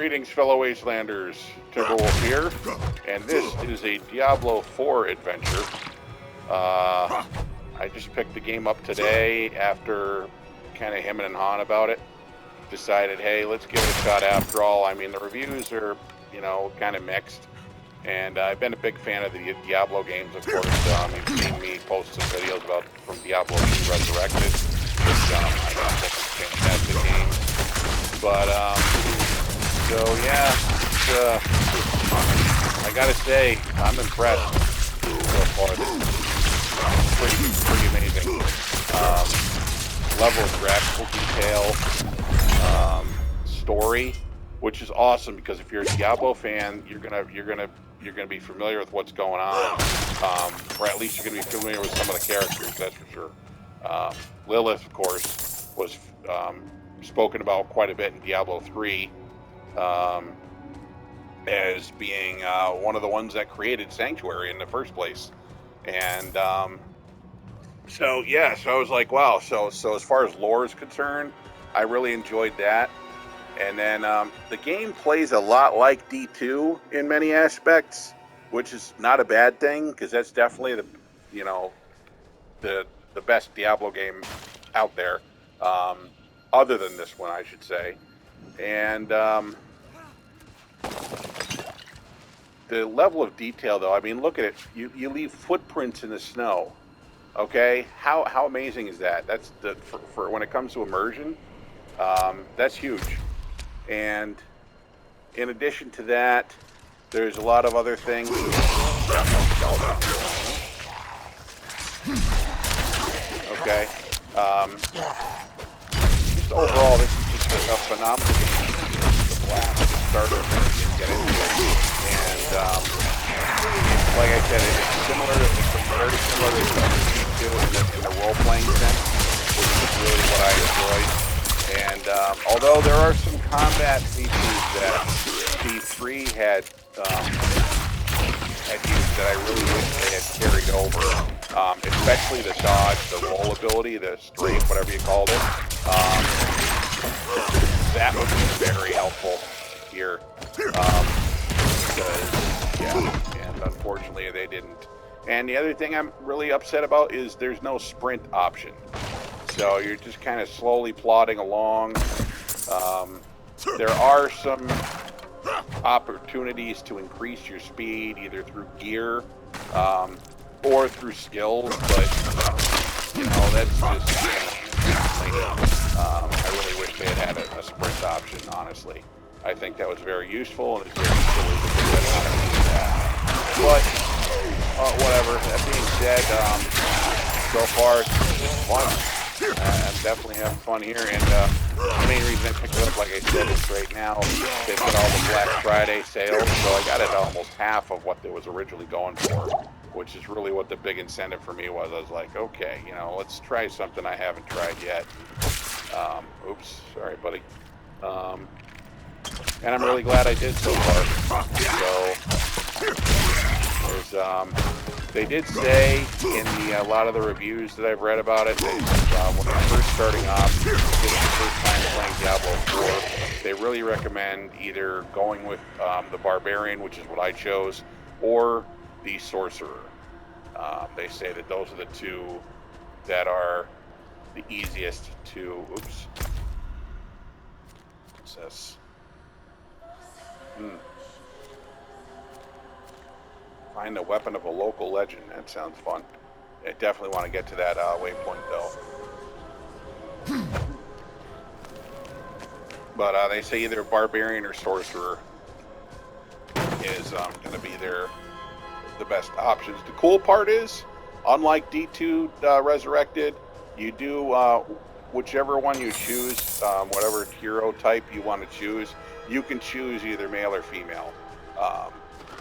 Greetings, fellow Wastelanders. Timberwolf here, and this is a Diablo 4 adventure. I just picked the game up today after kind of hemming and hawing about it. Decided, hey, let's give it a shot after all. I mean, the reviews are, you know, kind of mixed. And I've been a big fan of the Diablo games, of course. You've seen me post some videos about from Diablo 2 Resurrected, which I think is a fantastic game. But, so yeah, I gotta say, I'm impressed so far. This is pretty amazing. Level of graphical detail, story, which is awesome because if you're a Diablo fan, you're gonna be familiar with what's going on, or at least you're gonna be familiar with some of the characters. That's for sure. Lilith, of course, was spoken about quite a bit in Diablo 3. As being one of the ones that created Sanctuary in the first place. And so I was like, wow, so as far as lore is concerned, I really enjoyed that. And then the game plays a lot like D2 in many aspects, which is not a bad thing, because that's definitely the best Diablo game out there, other than this one, I should say. And the level of detail, though, I mean, look at it. You leave footprints in the snow. Okay, how amazing is that? That's for when it comes to immersion, that's huge. And in addition to that, there's a lot of other things. Okay, just overall, this is just a phenomenal game. The blast starter get into it. And like I said, it's very similar to in the role-playing sense, which is really what I enjoyed. And although there are some combat features that D3 had used that I really wish they had carried over, especially the dodge, the roll ability, the strafe, whatever you called it. That would be very helpful here. And unfortunately they didn't. And the other thing I'm really upset about is there's no sprint option. So you're just kind of slowly plodding along. There are some opportunities to increase your speed, either through gear or through skills, but that's just I really wish they had a sprint option, honestly. I think that was very useful, and it's very silly to do that. But whatever. That being said, so far it's fun. I'm definitely having fun here, and the main reason I picked it up, like I said, is right now they've got all the Black Friday sales, so I got it almost half of what it was originally going for, which is really what the big incentive for me was. I was like, okay, let's try something I haven't tried yet. Oops, sorry, buddy. And I'm really glad I did so far. So, they did say in a lot of the reviews that I've read about it, when you're first starting off, this is the first time playing Diablo 4, they really recommend either going with the Barbarian, which is what I chose, or the Sorcerer. They say that those are the two that are the easiest to... Oops. What's this? Find the weapon of a local legend. That sounds fun. I definitely want to get to that waypoint, though. But they say either Barbarian or Sorcerer is going to be the best options. The cool part is, unlike D2 Resurrected, you do whichever one you choose, whatever hero type you want to choose, you can choose either male or female.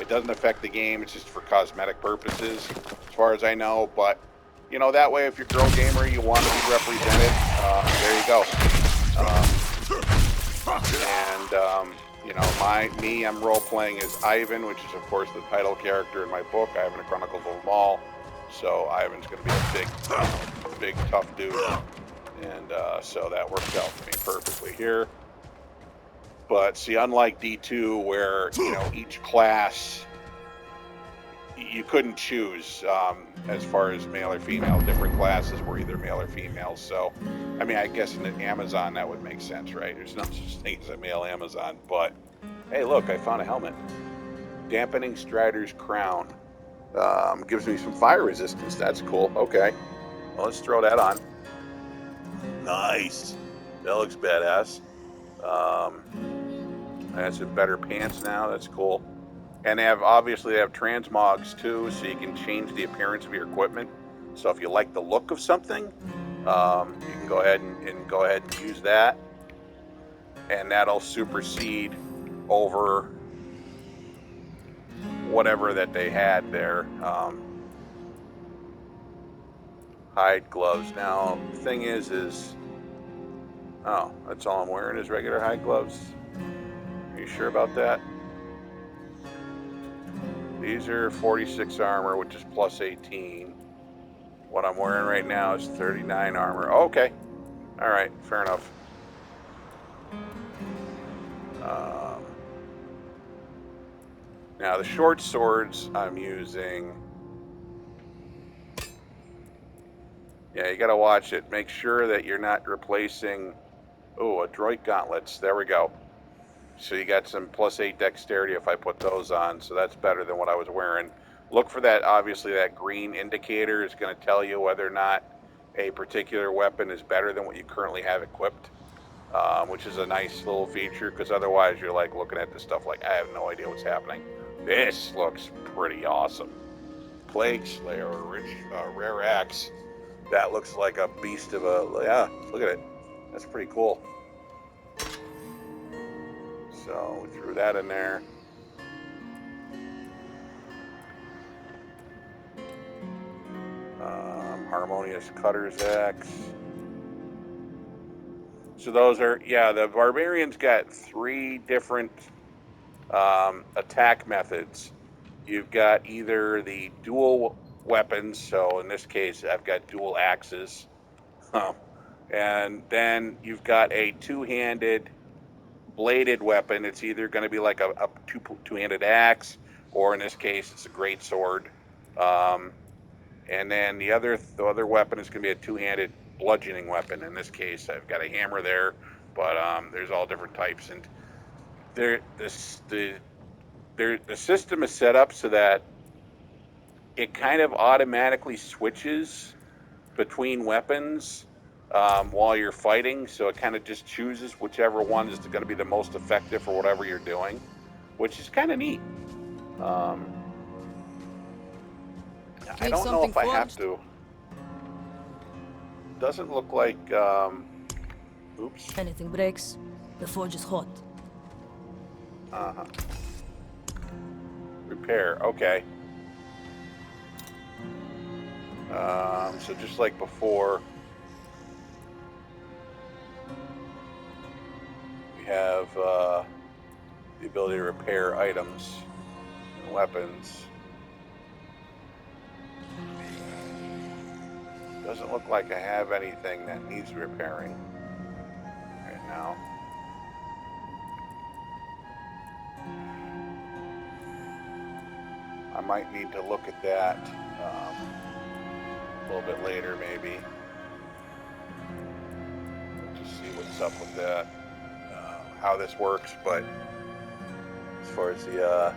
It doesn't affect the game. It's just for cosmetic purposes, as far as I know. But, that way, if you're a girl gamer, you want to be represented, there you go. I'm role-playing as Ivan, which is, of course, the title character in my book, Ivan, A Chronicles of them All. So Ivan's going to be a big, tough dude. And so that works out for me perfectly here. But see, unlike D2, where, you know, each class, you couldn't choose as far as male or female. Different classes were either male or female. So, I mean, I guess in Amazon that would make sense, right? There's no such thing as a male Amazon. But, hey, look, I found a helmet. Dampening Strider's Crown. Gives me some fire resistance. That's cool. Okay. Well, let's throw that on. Nice. That looks badass. I have some better pants now. That's cool. And they have transmogs too, so you can change the appearance of your equipment. So if you like the look of something, you can go ahead and use that, and that'll supersede over whatever that they had there. Hide gloves. Now the thing is, oh, that's all I'm wearing is regular hide gloves. Are you sure about that? These are 46 armor, which is plus 18. What I'm wearing right now is 39 armor. Okay. All right. Fair enough. Now, the short swords I'm using... Yeah, you got to watch it. Make sure that you're not replacing... Oh, adroit gauntlets. There we go. So you got some plus 8 dexterity if I put those on, so that's better than what I was wearing. Look for that, obviously, that green indicator is going to tell you whether or not a particular weapon is better than what you currently have equipped, which is a nice little feature, because otherwise you're like looking at this stuff like, I have no idea what's happening. This looks pretty awesome. Plague Slayer, rare axe. That looks like a beast of a... Yeah, look at it. That's pretty cool. So we threw that in there. Harmonious Cutter's Axe. So those are, yeah, the Barbarian's got 3 different attack methods. You've got either the dual weapons, so in this case I've got dual axes. And then you've got a two-handed bladed weapon. It's either going to be like a two-handed axe, or in this case it's a great sword. And then the other weapon is going to be a two-handed bludgeoning weapon. In this case, I've got a hammer there, but there's all different types. And the system is set up so that it kind of automatically switches between weapons while you're fighting. So it kind of just chooses whichever one is going to be the most effective for whatever you're doing, which is kind of neat. I don't know if I have to. Doesn't look like, oops. Anything breaks, the forge is hot. Uh-huh. Repair, okay. So just like before, we have the ability to repair items and weapons. Doesn't look like I have anything that needs repairing right now. I might need to look at that a little bit later, maybe. Just see what's up with that, how this works. But as far as the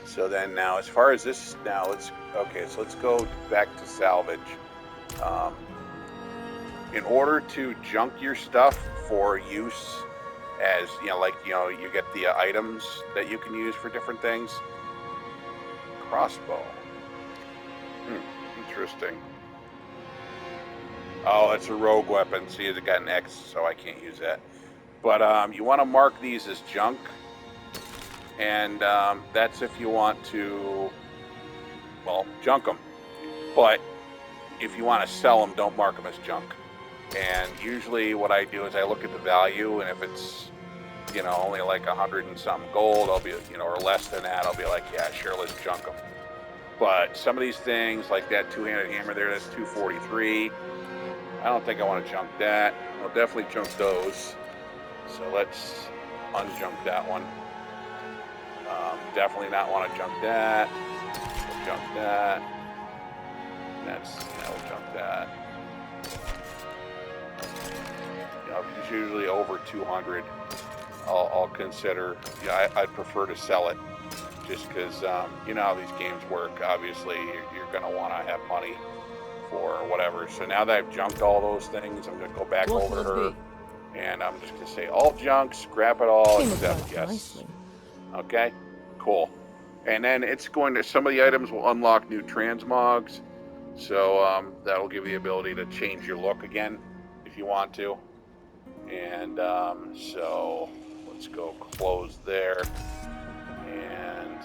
so then now, as far as this, now let's, okay, so let's go back to salvage. In order to junk your stuff for use as, you know, like, you know, you get the items that you can use for different things. Crossbow. Interesting. Oh, it's a rogue weapon. See, it got an X, so I can't use that. But you want to mark these as junk. And that's if you want to, well, junk them. But if you want to sell them, don't mark them as junk. And usually what I do is I look at the value, and if it's, you know, only like 100 and something gold, I'll be, you know, or less than that, I'll be like, yeah, sure, let's junk them. But some of these things, like that two-handed hammer there, that's 243. I don't think I want to junk that. I'll definitely junk those. So let's unjunk that one. Definitely not want to junk that. We'll junk that. We'll junk that. You know, if it's usually over 200, I'll consider. Yeah, I'd prefer to sell it, just because you know how these games work. Obviously, you're going to want to have money for whatever. So now that I've junked all those things, I'm going to go back over to her, and I'm just going to say all junk, scrap it all, except yes. Nicely. Okay, cool. And then it's going to, some of the items will unlock new transmogs, so that'll give you the ability to change your look again if you want to. And so let's go close there. And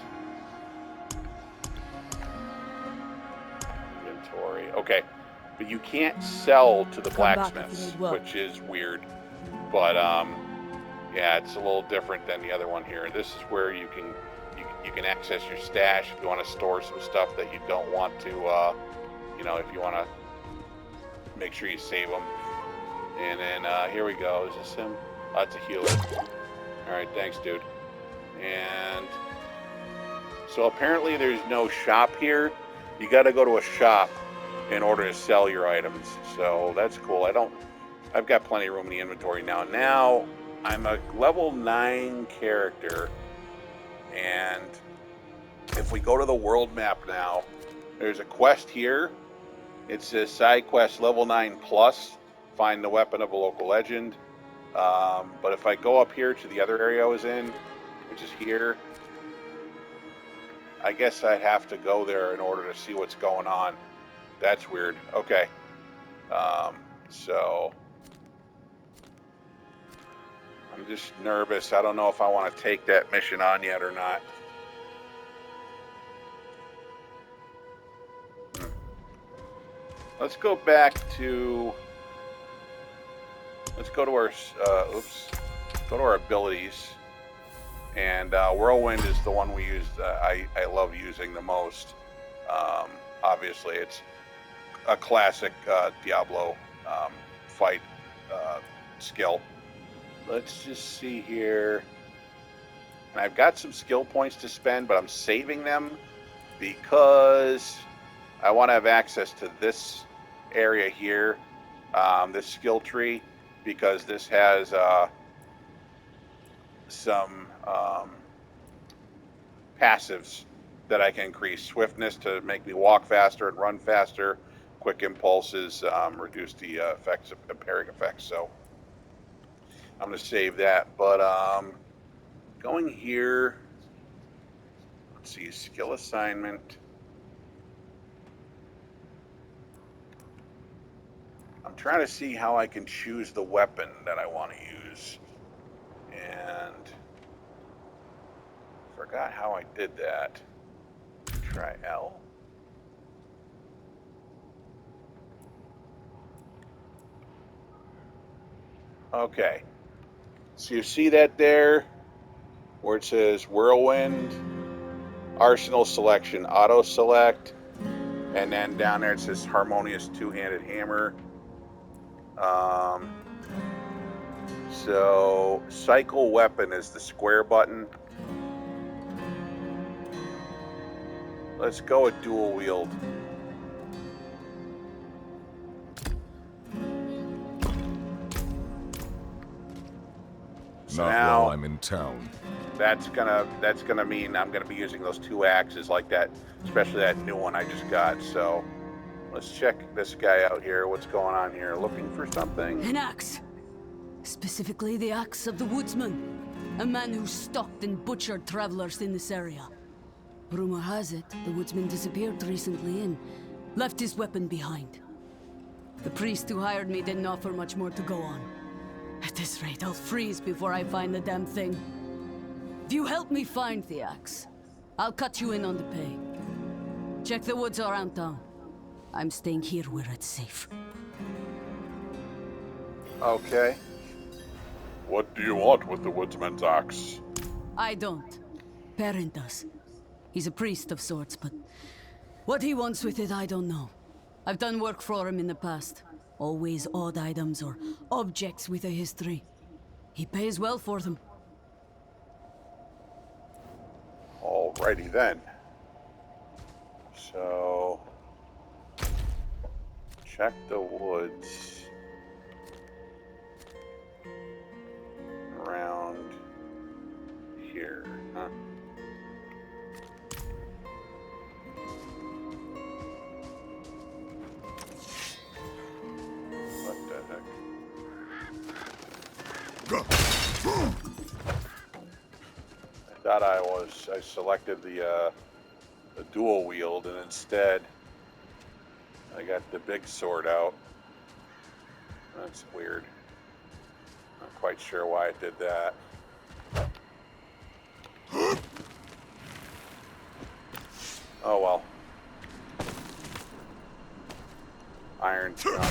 inventory. Okay, but you can't sell to the blacksmiths, which is weird. But yeah, it's a little different than the other one here. This is where you can access your stash if you want to store some stuff that you don't want to, you know, if you want to make sure you save them. And then here we go. Is this him? Oh, that's a healer. All right, thanks, dude. And so apparently there's no shop here. You got to go to a shop in order to sell your items. So that's cool. I've got plenty of room in the inventory now. Now I'm a level 9 character, and if we go to the world map now, there's a quest here. It's a side quest level 9 plus. Find the weapon of a local legend. But if I go up here to the other area I was in, which is here, I guess I'd have to go there in order to see what's going on. That's weird. Okay. So I'm just nervous. I don't know if I want to take that mission on yet or not. Let's go back to... Let's go to our... Go to our abilities. And Whirlwind is the one we use. I love using the most. Obviously, it's a classic Diablo fight skill. Let's just see here. And I've got some skill points to spend, but I'm saving them because I want to have access to this area here, this skill tree, because this has some passives that I can increase. Swiftness to make me walk faster and run faster. Quick impulses reduce the effects of impairing effects. So I'm going to save that. But going here, let's see, skill assignment. I'm trying to see how I can choose the weapon that I want to use. And forgot how I did that. Try L. Okay. So you see that there where it says Whirlwind, Arsenal Selection, Auto Select, and then down there it says Harmonious Two-Handed Hammer. So Cycle Weapon is the square button. Let's go with Dual Wield. So Not now, while I'm in town. That's gonna mean I'm gonna be using those two axes like that, especially that new one I just got. So let's check this guy out here. What's going on here? Looking for something? An axe. Specifically the axe of the woodsman. A man who stalked and butchered travelers in this area. Rumor has it, the woodsman disappeared recently and left his weapon behind. The priest who hired me didn't offer much more to go on. At this rate, I'll freeze before I find the damn thing. If you help me find the axe, I'll cut you in on the pay. Check the woods around town. I'm staying here where it's safe. Okay. What do you want with the woodsman's axe? I don't. Perrin does. He's a priest of sorts, but what he wants with it, I don't know. I've done work for him in the past. Always odd items or objects with a history. He pays well for them. Alrighty then. So, check the woods around here, huh? What the heck? I thought I selected the dual wield, and instead I got the big sword out. That's weird. Not quite sure why I did that. Oh well. Iron junk.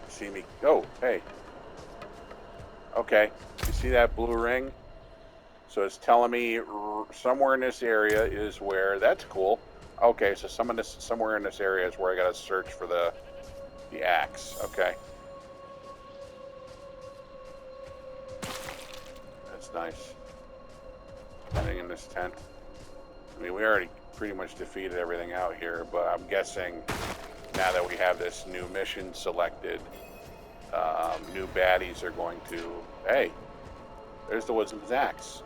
See me? Oh, hey. Okay. You see that blue ring? So it's telling me somewhere in this area is where. That's cool. Okay, so somewhere in this area is where I gotta search for the axe. Okay. That's nice. Anything in this tent? I mean, we already pretty much defeated everything out here, but I'm guessing now that we have this new mission selected, new baddies are going to... Hey, there's the Woodsman's axe.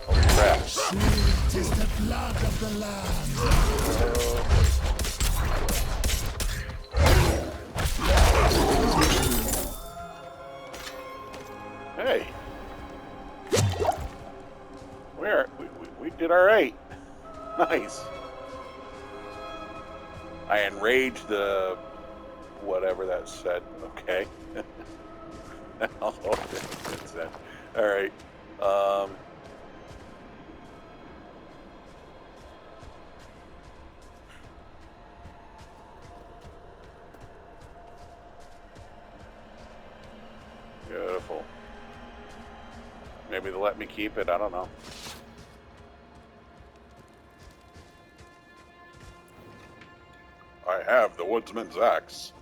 Oh, crap. Sweet is the blood of the land. Hey. We did all right. Nice. I enraged the whatever that said. Okay. All right. Beautiful. Maybe they'll let me keep it. I don't know. I have the Woodsman's axe.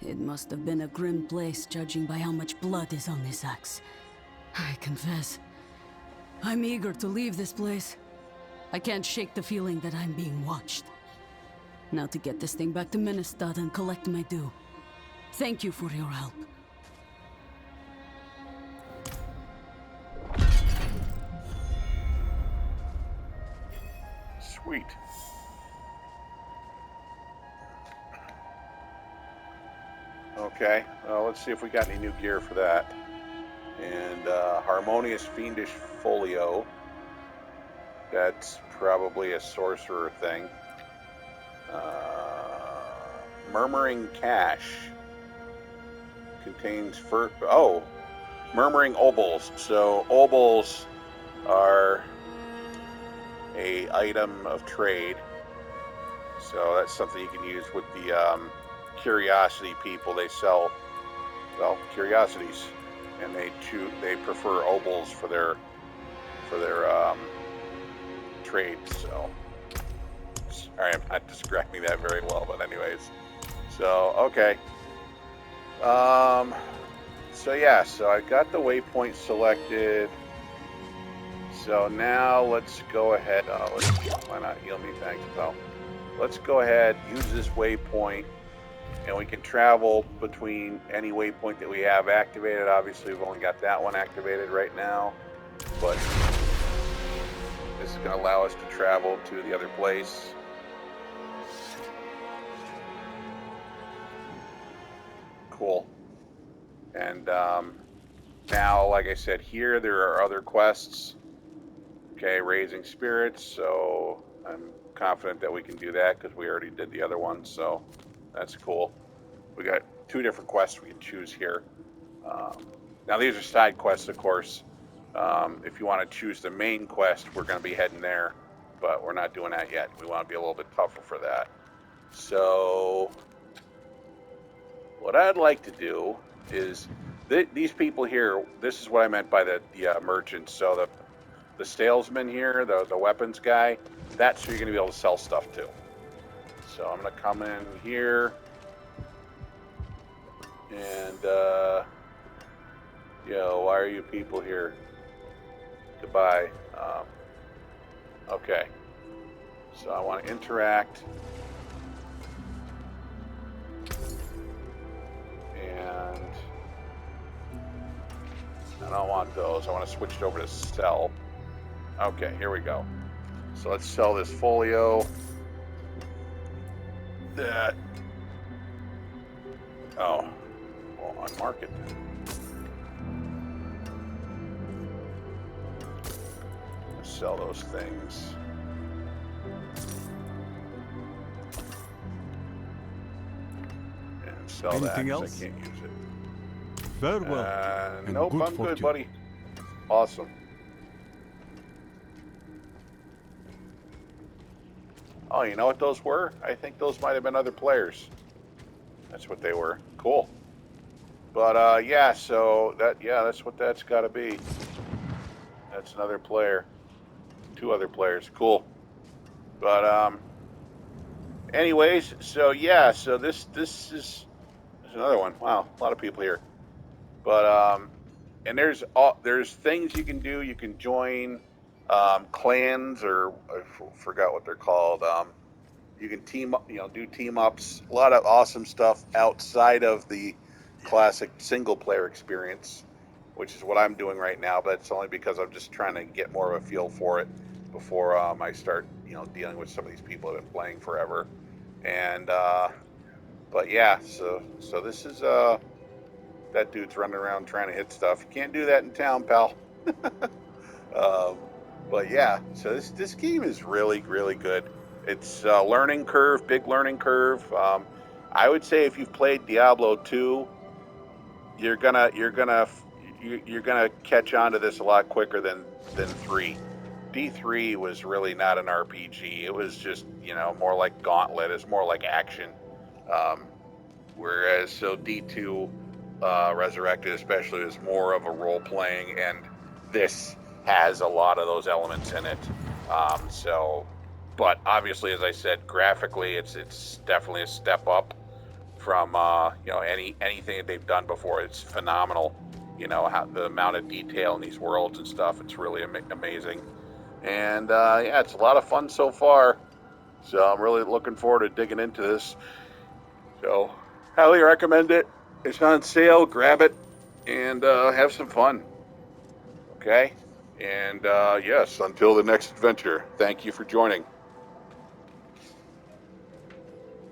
It must have been a grim place, judging by how much blood is on this axe. I confess, I'm eager to leave this place. I can't shake the feeling that I'm being watched. Now to get this thing back to Ministad and collect my due. Thank you for your help. Sweet. Okay, well, let's see if we got any new gear for that. And Harmonious Fiendish Folio. That's probably a sorcerer thing. Murmuring Cache. Contains Murmuring Obols. So Obols are a item of trade. So that's something you can use with the curiosity people. They sell, well, curiosities, and they prefer obols for their trades. So sorry, I'm not describing that very well, but anyways. So okay. So yeah, so I got the waypoint selected. So now let's go ahead. Why not heal me? Thanks, pal. Let's go ahead, use this waypoint, and we can travel between any waypoint that we have activated. Obviously, we've only got that one activated right now, but this is going to allow us to travel to the other place. Cool. And now, like I said, here there are other quests. Okay, raising spirits, so I'm confident that we can do that because we already did the other one, so that's cool. We got 2 different quests we can choose here. Now these are side quests, of course. If you want to choose the main quest, we're going to be heading there, but we're not doing that yet. We want to be a little bit tougher for that. So what I'd like to do is these people here. This is what I meant by the merchants. So the salesman here, the weapons guy. That's who you're going to be able to sell stuff to. So I'm going to come in here. And, yo, why are you people here? Goodbye. Okay. So I want to interact. And I don't want those. I want to switch it over to sell. Okay, here we go. So let's sell this folio. That. Oh. Well, on market. Let's sell those things. And sell Anything that else? because I can't use it. Farewell. and Nope, good I'm fortune. good, buddy. Awesome. Oh, you know what those were? I think those might have been other players. That's what they were. Cool. But, yeah, so that's what that's got to be. That's another player. 2 other players. Cool. But, anyways, so yeah, so this is there's another one. Wow, a lot of people here. But, and there's things you can do. You can join clans, or I forgot what they're called. You can team up, do team ups. A lot of awesome stuff outside of the classic single player experience, which is what I'm doing right now. But it's only because I'm just trying to get more of a feel for it before I start, dealing with some of these people that have been playing forever. And but yeah, so this is that dude's running around trying to hit stuff. You can't do that in town, pal. Um, but yeah, so this game is really, really good. It's a learning curve, big learning curve. I would say if you've played Diablo 2, you're gonna catch on to this a lot quicker than 3. D3 was really not an RPG. It was just more like Gauntlet. It's more like action. Um, Whereas D2 Resurrected especially is more of a role playing, and this has a lot of those elements in it. But obviously, as I said, graphically, it's definitely a step up from anything that they've done before. It's phenomenal. How the amount of detail in these worlds and stuff. It's really amazing. And yeah, it's a lot of fun so far. So I'm really looking forward to digging into this. So highly recommend it. It's on sale. Grab it and have some fun. Okay? And yes, until the next adventure, thank you for joining.